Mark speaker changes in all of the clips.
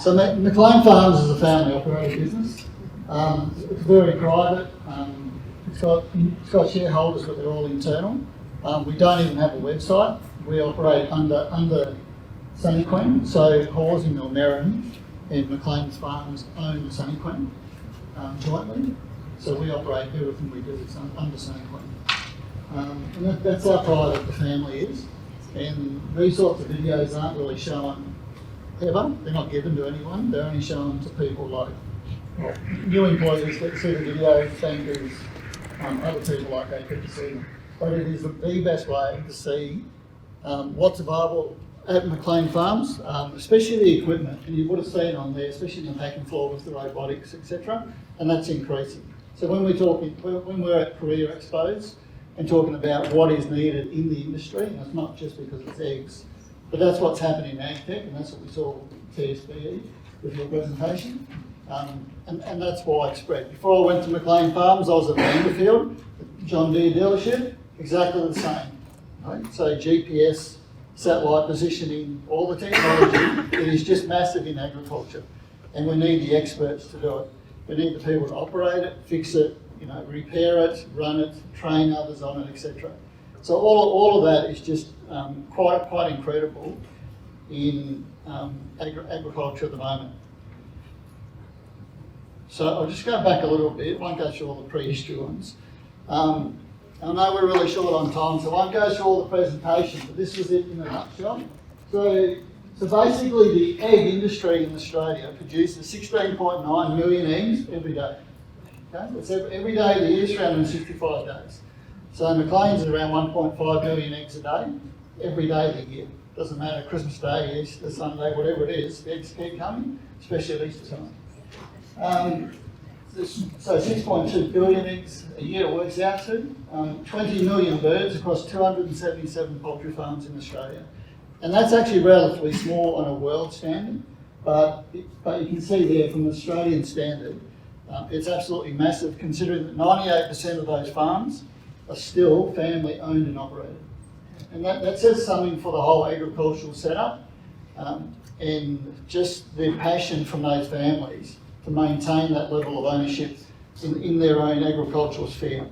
Speaker 1: So McLean Farms is a family operated business. It's very private. It's got shareholders, but they're all internal. We don't even have a website. We operate under Sunny Queen. So Horsing or Merrin and McLean's Farms own Sunny Queen jointly. So we operate everything we do under Sunny Queen. And that's how private the family is. And these sorts of videos aren't really shown ever. They're not given to anyone. They're only shown to people like new employees that see the video, bankers, other people like that get to see them. But it is the best way to see what's available at McLean Farms, especially the equipment. And you would have seen on there, especially in the packing floor with the robotics, etc. And that's increasing. So when we're at career expos and talking about what is needed in the industry, and it's not just because it's eggs, but that's what's happening in AgTech, and that's what we saw with TSBE with your presentation. And that's widespread. Before I went to McLean Farms, I was at Vanderfield, John Deere dealership, exactly the same. Right? So GPS, satellite positioning, all the technology, it is just massive in agriculture. And we need the experts to do it. We need the people to operate it, fix it, repair it, run it, train others on it, etc. So all of that is just quite incredible in agriculture at the moment. So I'll just go back a little bit, won't go through all the prehistory ones. I know we're really short on time, so I won't go through all the presentation, but this was it in a nutshell. So basically the egg industry in Australia produces 16.9 million eggs every day. Okay? It's every day of the year, 365 days. So McLean's is around 1.5 million eggs a day, every day of the year. Doesn't matter, Christmas Day, Easter, Sunday, whatever it is, the eggs keep coming, especially at Easter time. So 6.2 billion eggs a year it works out to. 20 million birds across 277 poultry farms in Australia. And that's actually relatively small on a world standard, but you can see there from an Australian standard, it's absolutely massive considering that 98% of those farms are still family owned and operated. And that says something for the whole agricultural setup and just the passion from those families to maintain that level of ownership in their own agricultural sphere.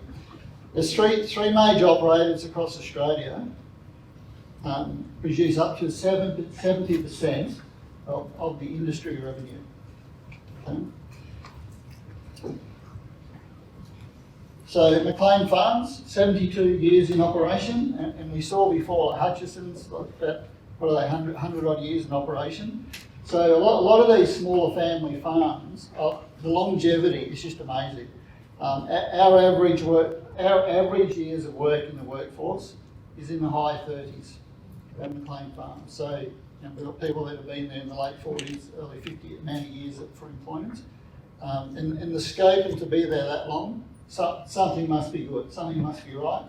Speaker 1: There's three major operators across Australia produce up to 70% of the industry revenue. Okay. So McLean Farms, 72 years in operation, and we saw before like Hutchison's, like that, 100 odd years in operation. So a lot of these smaller family farms, the longevity is just amazing. Our average years of work in the workforce is in the high 30s at McLean Farms. So we've got people that have been there in the late 40s, early 50s, many years for employment. And the scope to be there that long, something must be good, something must be right.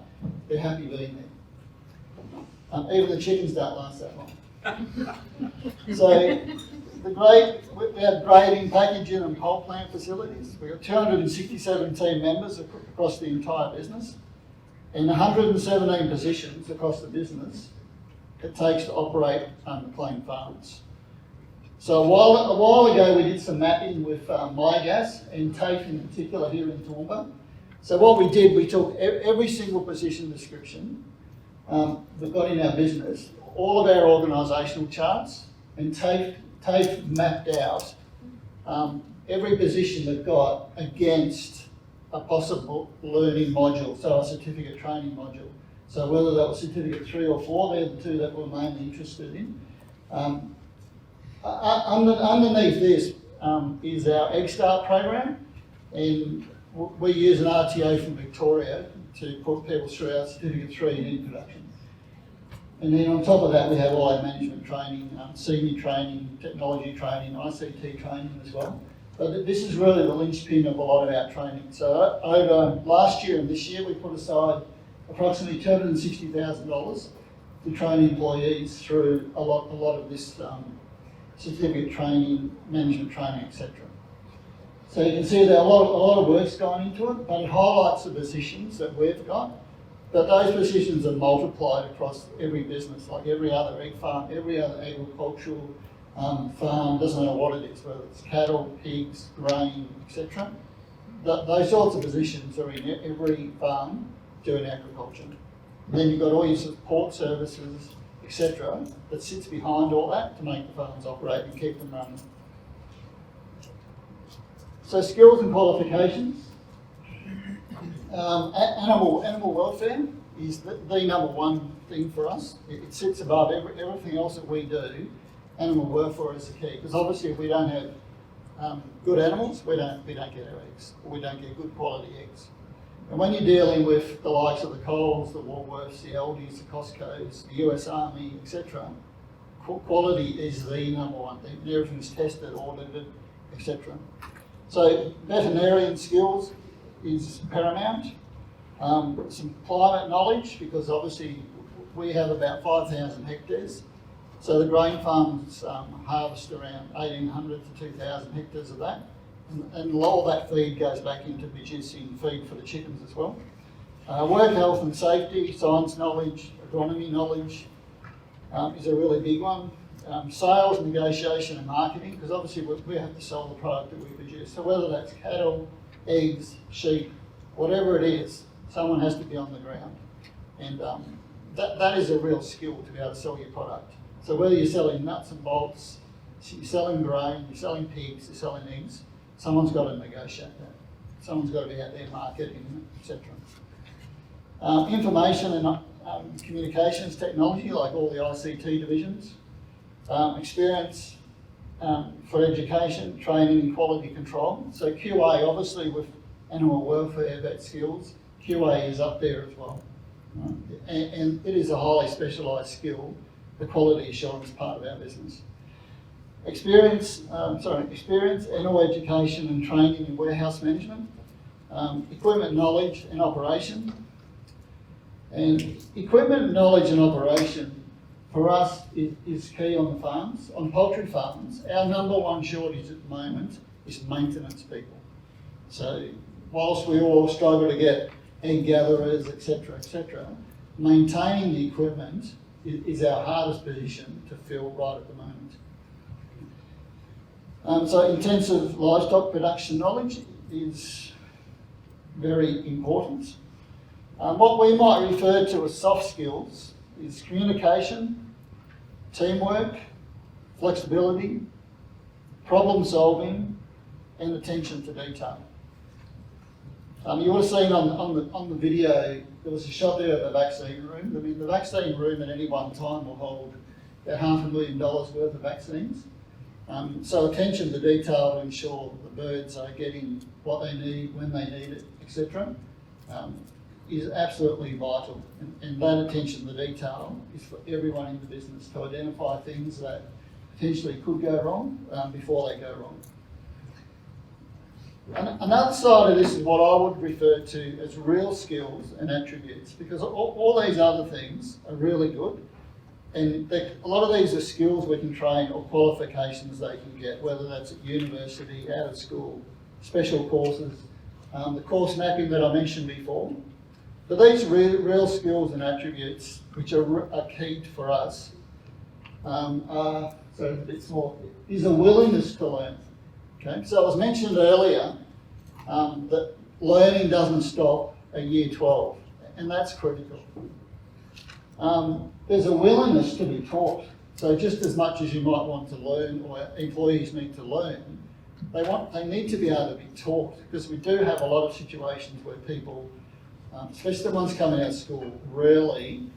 Speaker 1: They're happy being there. Even the chickens don't last that long. So we have grading, packaging and cold plant facilities. We've got 267 team members across the entire business and 117 positions across the business it takes to operate McLean Farms. So a while ago we did some mapping with MyGas and TAFE in particular here in Toowoomba. So what we did, we took every single position description we've got in our business, all of our organisational charts, and TAFE mapped out every position they've got against a possible learning module, so a certificate training module. So whether that was certificate 3 or 4, they're the two that we're mainly interested in. Underneath this is our Egg Start program, and we use an RTO from Victoria to put people through our certificate 3 in egg production. And then on top of that, we have all our management training, senior training, technology training, ICT training as well. But this is really the linchpin of a lot of our training. So over last year and this year, we put aside approximately $260,000 to train employees through a lot of this certificate training, management training, etc. So you can see that a lot of work's gone into it, but it highlights the positions that we've got. But those positions are multiplied across every business, like every other egg farm, every other agricultural farm, doesn't matter what it is, whether it's cattle, pigs, grain, etc. Those sorts of positions are in every farm doing agriculture. And then you've got all your support services, etc., that sits behind all that to make the farms operate and keep them running. So skills and qualifications. Animal welfare is the number one thing for us. It sits above everything else that we do. Animal welfare is the key, because obviously if we don't have good animals, we don't get our eggs, or we don't get good quality eggs. And when you're dealing with the likes of the Coles, the Woolworths, the Aldis, the Costcos, the US Army, etc., quality is the number one thing. Everything's tested, audited, etc. So veterinarian skills is paramount. Some climate knowledge, because obviously we have about 5,000 hectares. So the grain farms harvest around 1,800 to 2,000 hectares of that. And a lot of that feed goes back into producing feed for the chickens as well. Work health and safety, science knowledge, agronomy knowledge is a really big one. Sales, negotiation and marketing, because obviously we have to sell the product that we produce. So whether that's cattle, eggs, sheep, whatever it is, someone has to be on the ground. And that is a real skill to be able to sell your product. So whether you're selling nuts and bolts, you're selling grain, you're selling pigs, you're selling eggs, someone's got to negotiate that. Someone's got to be out there marketing, etc. Information and communications technology, like all the ICT divisions. Experience for education, training and quality control. So QA, obviously with animal welfare, vet skills, QA is up there as well. Right? And it is a highly specialised skill, the quality assurance part of our business. Experience, animal education and training in warehouse management, equipment knowledge and operation. And equipment knowledge and operation for us is key on the farms. On poultry farms, our number one shortage at the moment is maintenance people. So whilst we all struggle to get egg gatherers, etc., maintaining the equipment is our hardest position to fill right at the moment. So intensive livestock production knowledge is very important. What we might refer to as soft skills is communication, teamwork, flexibility, problem solving, and attention to detail. You would have seen on the video, there was a shot there of the vaccine room. I mean, the vaccine room at any one time will hold about $500,000 worth of vaccines. So attention to detail to ensure the birds are getting what they need, when they need it, etc., is absolutely vital. And that attention to detail is for everyone in the business to identify things that potentially could go wrong before they go wrong. Another side of this is what I would refer to as real skills and attributes, because all these other things are really good. And a lot of these are skills we can train or qualifications they can get, whether that's at university, out of school, special courses, the course mapping that I mentioned before. But these real skills and attributes, which are key for us, is a willingness to learn. Okay, so it was mentioned earlier that learning doesn't stop at year 12, and that's critical. There's a willingness to be taught. So just as much as you might want to learn, or employees need to learn, they need to be able to be taught, because we do have a lot of situations where people, especially the ones coming out of school, really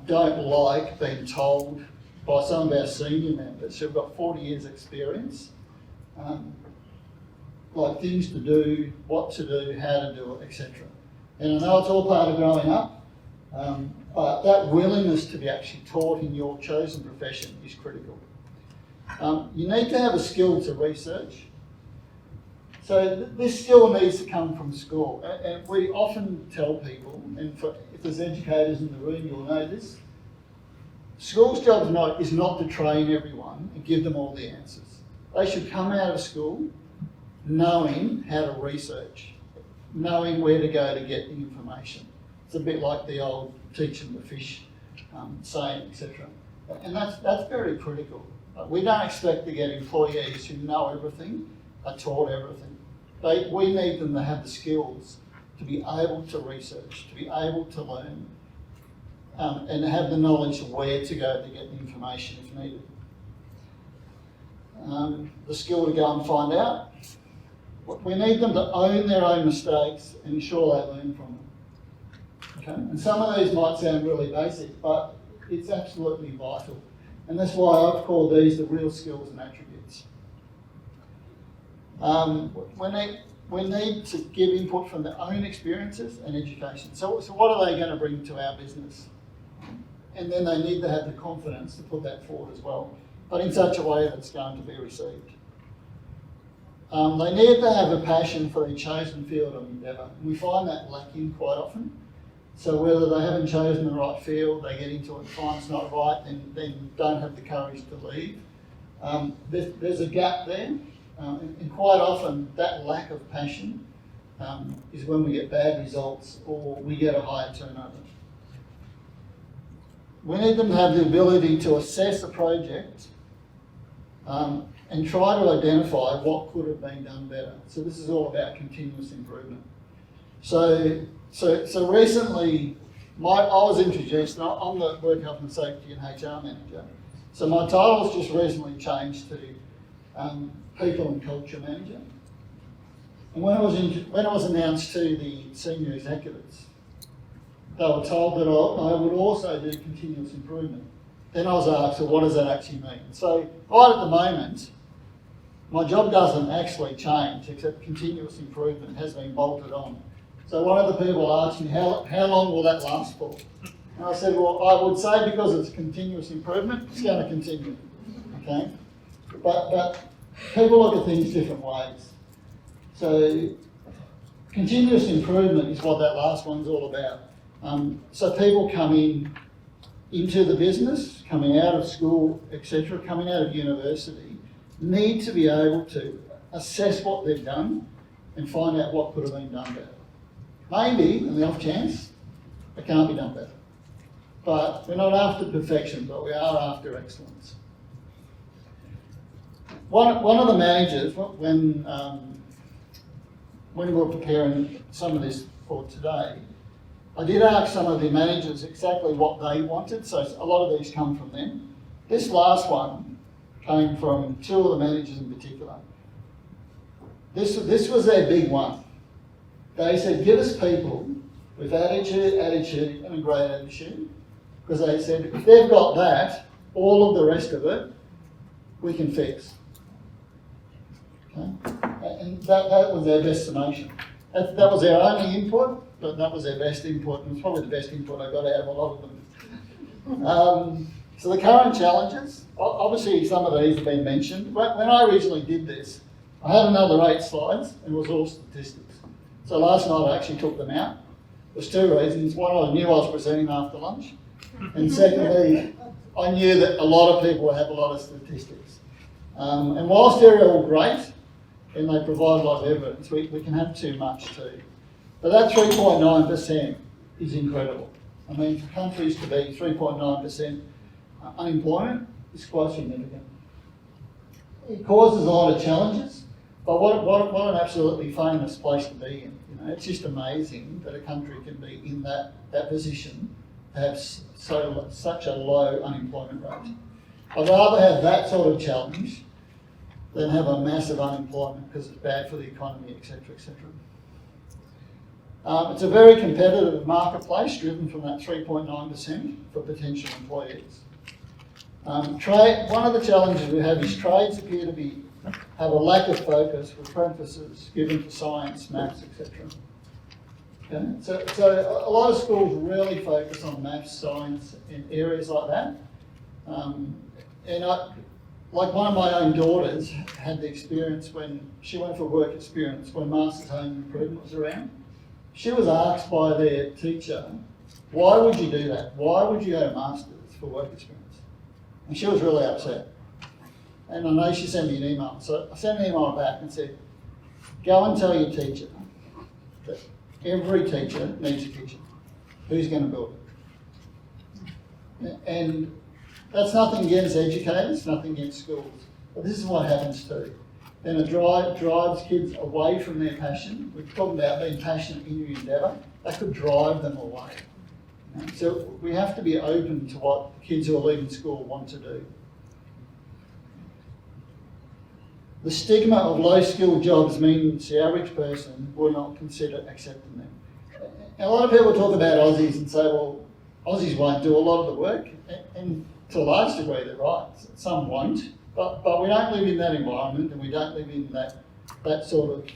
Speaker 1: don't like being told by some of our senior members who've got 40 years experience, like things to do, what to do, how to do it, etc. And I know it's all part of growing up, but that willingness to be actually taught in your chosen profession is critical. You need to have a skill to research. So this skill needs to come from school. And we often tell people, and if there's educators in the room, you'll know this, school's job is not to train everyone and give them all the answers. They should come out of school knowing how to research, knowing where to go to get the information. It's a bit like the old teaching the fish saying, etc. And that's very critical. We don't expect to get employees who know everything, are taught everything. We need them to have the skills to be able to research, to be able to learn, and have the knowledge of where to go to get the information if needed. The skill to go and find out. We need them to own their own mistakes and ensure they learn from them. Okay? And some of these might sound really basic, but it's absolutely vital. And that's why I've called these the real skills and attributes. We need to give input from their own experiences and education. So what are they going to bring to our business? And then they need to have the confidence to put that forward as well, but in such a way that it's going to be received. They need to have a passion for their chosen field of endeavour. We find that lacking quite often. So whether they haven't chosen the right field, they get into it and find it's not right, then don't have the courage to leave. There's a gap there, and quite often that lack of passion is when we get bad results or we get a higher turnover. We need them to have the ability to assess a project and try to identify what could have been done better. So this is all about continuous improvement. So recently, I was introduced, and I'm the Work Health and Safety and HR Manager. So my title's just recently changed to People and Culture Manager. And when I was announced to the senior executives, they were told that I would also do continuous improvement. Then I was asked, well, what does that actually mean? So right at the moment, my job doesn't actually change, except continuous improvement has been bolted on. So one of the people asked me, how long will that last for? And I said, well, I would say because it's continuous improvement, it's going to continue, okay? But people look at things different ways. So continuous improvement is what that last one's all about. So people come into the business, coming out of school, etc., coming out of university, need to be able to assess what they've done and find out what could have been done better. Maybe, in the off chance, it can't be done better. But we're not after perfection, but we are after excellence. One of the managers, when we were preparing some of this for today, I did ask some of the managers exactly what they wanted, so a lot of these come from them. This last one came from two of the managers in particular. This was their big one. They said, give us people with attitude, and a great attitude, because they said, if they've got that, all of the rest of it, we can fix. Okay? And that was their best summation. That was their only input, but that was their best input, and it's probably the best input I got out of a lot of them. So the current challenges, obviously some of these have been mentioned. When I originally did this, I had another 8 slides, and it was all statistics. So last night I actually took them out. There's 2 reasons. One, I knew I was presenting after lunch, and secondly, I knew that a lot of people have a lot of statistics. And whilst they're all great, and they provide a lot of evidence, we can have too much too. But that 3.9% is incredible. I mean, for countries to be 3.9% unemployment is quite significant. It causes a lot of challenges, but what an absolutely famous place to be in. You know, it's just amazing that a country can be in that position to have such a low unemployment rate. I'd rather have that sort of challenge than have a massive unemployment because it's bad for the economy, etc., etc. It's a very competitive marketplace driven from that 3.9% for potential employees. One of the challenges we have is trades appear to have a lack of focus with emphasis given to science, maths, etc. Okay? So a lot of schools really focus on maths, science, and areas like that. Like one of my own daughters had the experience when she went for work experience when Masters Home Improvement was around. She was asked by their teacher, why would you do that? Why would you go to Masters for work experience? And she was really upset. And I know she sent me an email. So I sent an email back and said, go and tell your teacher that every teacher needs a kitchen. Who's going to build it? And that's nothing against educators, nothing against schools. But this is what happens too. Then it drives kids away from their passion. We're talking about being passionate in your endeavour. That could drive them away. So we have to be open to what kids who are leaving school want to do. The stigma of low-skilled jobs means the average person will not consider accepting them. And a lot of people talk about Aussies and say, well, Aussies won't do a lot of the work, and to a large degree they're right. Some won't, but we don't live in that environment, and we don't live in that sort of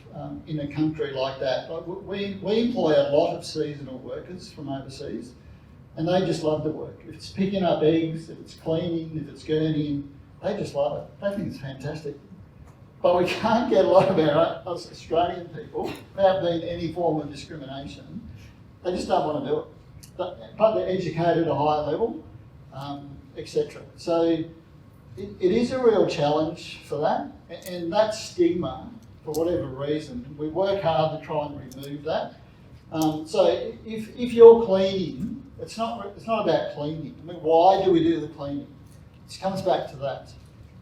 Speaker 1: in a country like that. But we employ a lot of seasonal workers from overseas, and they just love the work. If it's picking up eggs, if it's cleaning, if it's gurneying, they just love it. They think it's fantastic. But we can't get a lot of our Australian people, without being any form of discrimination, they just don't want to do it. But they're educated at a higher level, etc. So it is a real challenge for that, and that stigma, for whatever reason, we work hard to try and remove that. So if you're cleaning, it's not about cleaning. I mean, why do we do the cleaning? It comes back to that.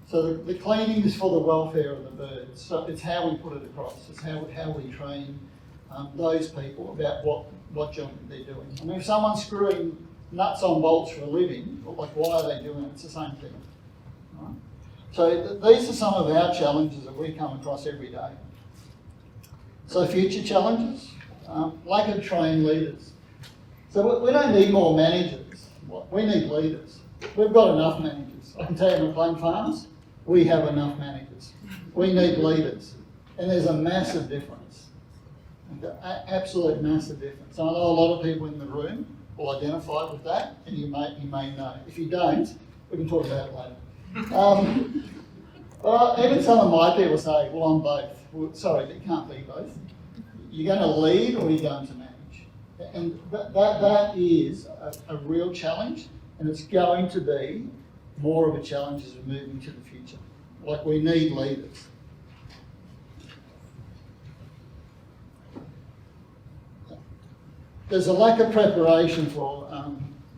Speaker 1: So the cleaning is for the welfare of the birds. So it's how we put it across. It's how we train those people about what job they're doing. I mean, if someone's screwing nuts on bolts for a living, like why are they doing it? It's the same thing. Right? So these are some of our challenges that we come across every day. So future challenges, lack of trained leaders. So we don't need more managers. We need leaders. We've got enough managers. I can tell you, McLean Farms, we have enough managers. We need leaders. And there's a massive difference. Absolute massive difference. I know a lot of people in the room will identify with that, and you may know. If you don't, we can talk about it later. Even some of my people say, well, I'm both. Well, sorry, you can't be both. You're going to lead or you're going to manage. And that is a real challenge, and it's going to be more of a challenge as we move into the future. Like, we need leaders. There's a lack of preparation for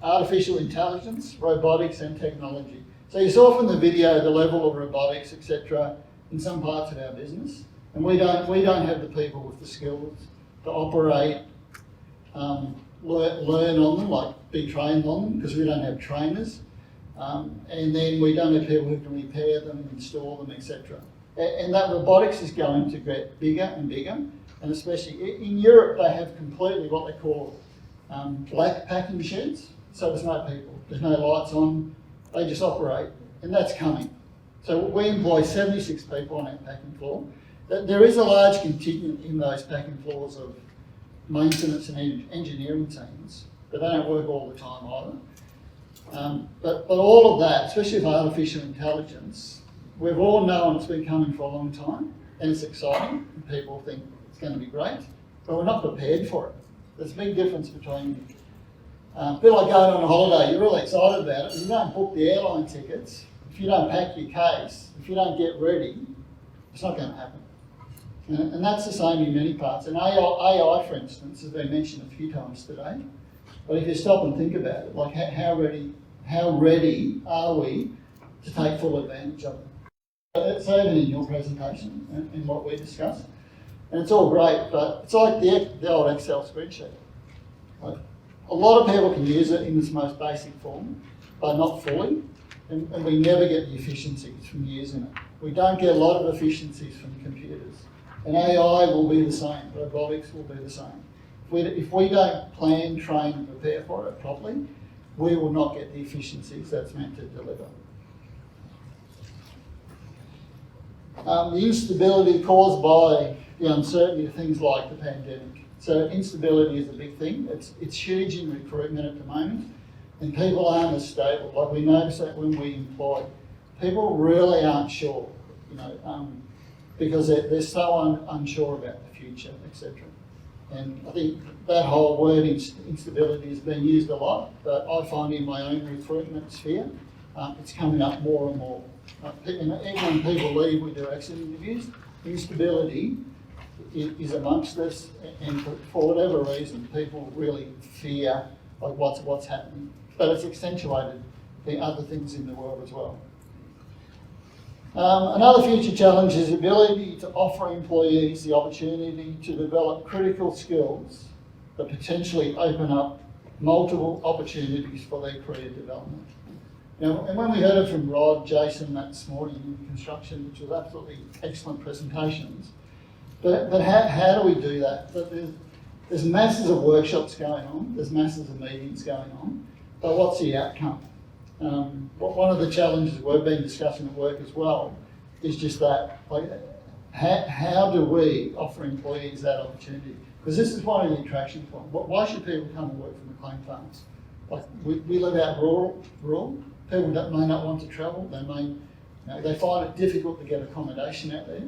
Speaker 1: artificial intelligence, robotics and technology. So you saw from the video the level of robotics, etc., in some parts of our business, and we don't have the people with the skills to operate, learn on them, like be trained on them, because we don't have trainers, and then we don't have people who can repair them, install them, etc. And that robotics is going to get bigger and bigger. And especially in Europe, they have completely what they call black packing sheds. So there's no people, there's no lights on, they just operate, and that's coming. So we employ 76 people on our packing floor. There is a large contingent in those packing floors of maintenance and engineering teams, but they don't work all the time either. But all of that, especially with artificial intelligence, we've all known it's been coming for a long time, and it's exciting, and people think going to be great, but we're not prepared for it. There's a big difference between, feel like going on a holiday, you're really excited about it, but you don't book the airline tickets, if you don't pack your case, if you don't get ready, it's not going to happen. And that's the same in many parts. And AI, for instance, has been mentioned a few times today, but if you stop and think about it, like how ready are we to take full advantage of it? It's even in your presentation and what we discussed. And it's all great, but it's like the old Excel spreadsheet. Like, a lot of people can use it in its most basic form, but not fully, and we never get the efficiencies from using it. We don't get a lot of efficiencies from computers. And AI will be the same, robotics will be the same. If we don't plan, train and prepare for it properly, we will not get the efficiencies that's meant to deliver. The instability caused by the uncertainty of things like the pandemic. So instability is a big thing. It's huge in recruitment at the moment, and people aren't as stable. Like, we notice that when we employ, people really aren't sure, because they're so unsure about the future, etc. And I think that whole word instability has been used a lot, but I find in my own recruitment sphere, it's coming up more and more. Even when people leave, we do exit interviews. Instability is amongst us, and for whatever reason, people really fear like what's happening. But it's accentuated the other things in the world as well. Another future challenge is the ability to offer employees the opportunity to develop critical skills that potentially open up multiple opportunities for their career development. Now, and when we heard it from Rod, Jason this morning in construction, which was absolutely excellent presentations, but how do we do that? But there's masses of workshops going on, there's masses of meetings going on, but what's the outcome? One of the challenges we've been discussing at work as well is just that, like, how do we offer employees that opportunity? Because this is one of the attraction points. Why should people come and work for McLean Farms? Like, we live out rural. People may not want to travel. They find it difficult to get accommodation out there.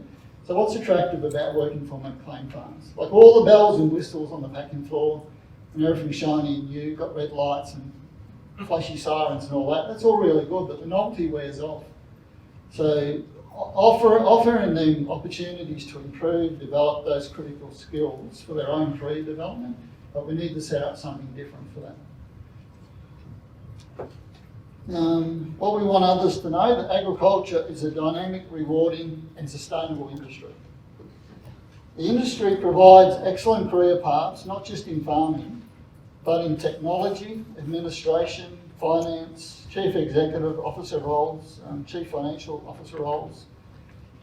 Speaker 1: So what's attractive about working for McLean Farms? Like, all the bells and whistles on the packing floor, and everything shiny and new, got red lights and flashy sirens and all that, that's all really good, but the novelty wears off. So offering them opportunities to improve, develop those critical skills for their own career development, but we need to set up something different for that. What we want others to know, that agriculture is a dynamic, rewarding and sustainable industry. The industry provides excellent career paths, not just in farming, but in technology, administration, finance, chief executive officer roles, chief financial officer roles,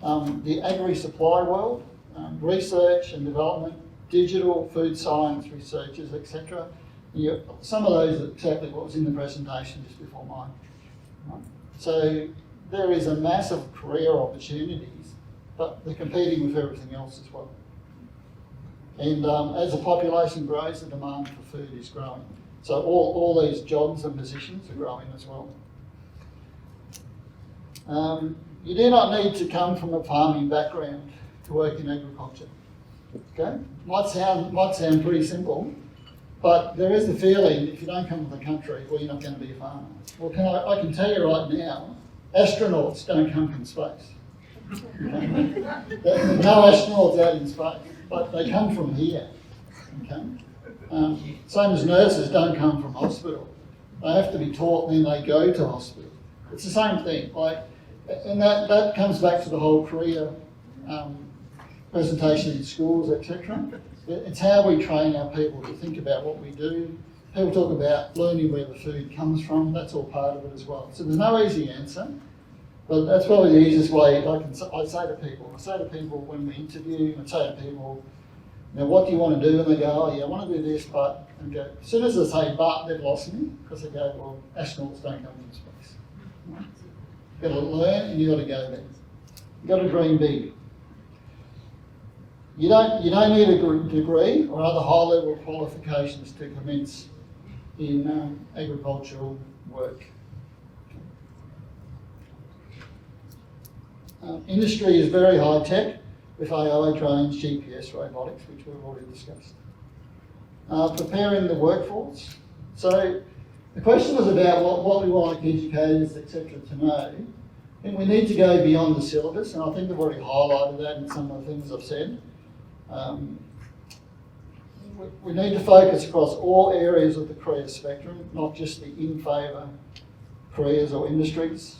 Speaker 1: the agri-supply world, research and development, digital, food science researchers, etc. Some of those are exactly what was in the presentation just before mine. Right? So there is a massive career opportunities, but they're competing with everything else as well. And as the population grows, the demand for food is growing. So all these jobs and positions are growing as well. You do not need to come from a farming background to work in agriculture. Okay? Might sound pretty simple, but there is the feeling if you don't come from the country, well, you're not going to be a farmer. Well, I can tell you right now, astronauts don't come from space. Okay? There are no astronauts out in space, but they come from here. Okay? Same as nurses don't come from hospital. They have to be taught, and then they go to hospital. It's the same thing. And that comes back to the whole career presentation in schools, etc. It's how we train our people to think about what we do. People talk about learning where the food comes from. That's all part of it as well. So there's no easy answer, but that's probably the easiest way I say to people when we interview, I say to people, what do you want to do? And they go, oh yeah, I want to do this, but, and go, as soon as they say but, they've lost me, because they go, well, astronauts don't come from space. Right? You've got to learn and you've got to go there. You've got to dream big. You don't need a degree or other high-level qualifications to commence in agricultural work. Industry is very high-tech with AI, drones, GPS, robotics, which we've already discussed. Preparing the workforce. So the question was about what we want educators, etc. to know. And we need to go beyond the syllabus, and I think I've already highlighted that in some of the things I've said. We need to focus across all areas of the career spectrum, not just the in-favour careers or industries.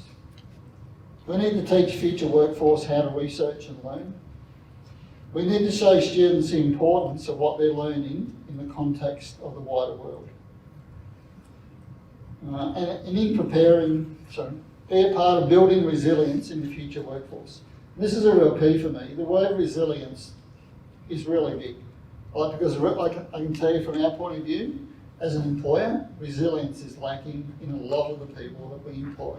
Speaker 1: We need to teach future workforce how to research and learn. We need to show students the importance of what they're learning in the context of the wider world. And in preparing, be a part of building resilience in the future workforce. And this is a real key for me. The word resilience is really big. Because I can tell you from our point of view, as an employer, resilience is lacking in a lot of the people that we employ.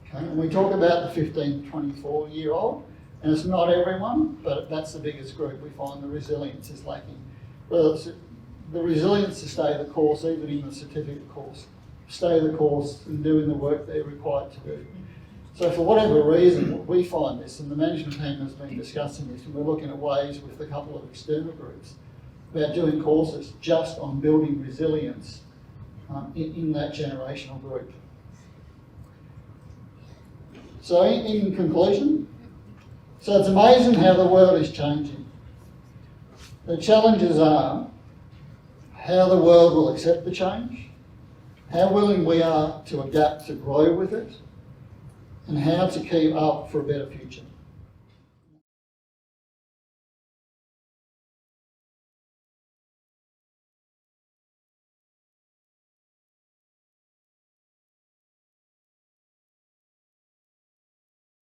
Speaker 1: Okay? And we talk about the 15 to 24-year-old, and it's not everyone, but that's the biggest group we find the resilience is lacking. Well, it's the resilience to stay the course, even in the certificate course, stay the course and doing the work they're required to do. So for whatever reason, we find this, and the management team has been discussing this, and we're looking at ways with a couple of external groups about doing courses just on building resilience in that generational group. So in conclusion, so it's amazing how the world is changing. The challenges are how the world will accept the change, how willing we are to adapt to grow with it, and how to keep up for a better future.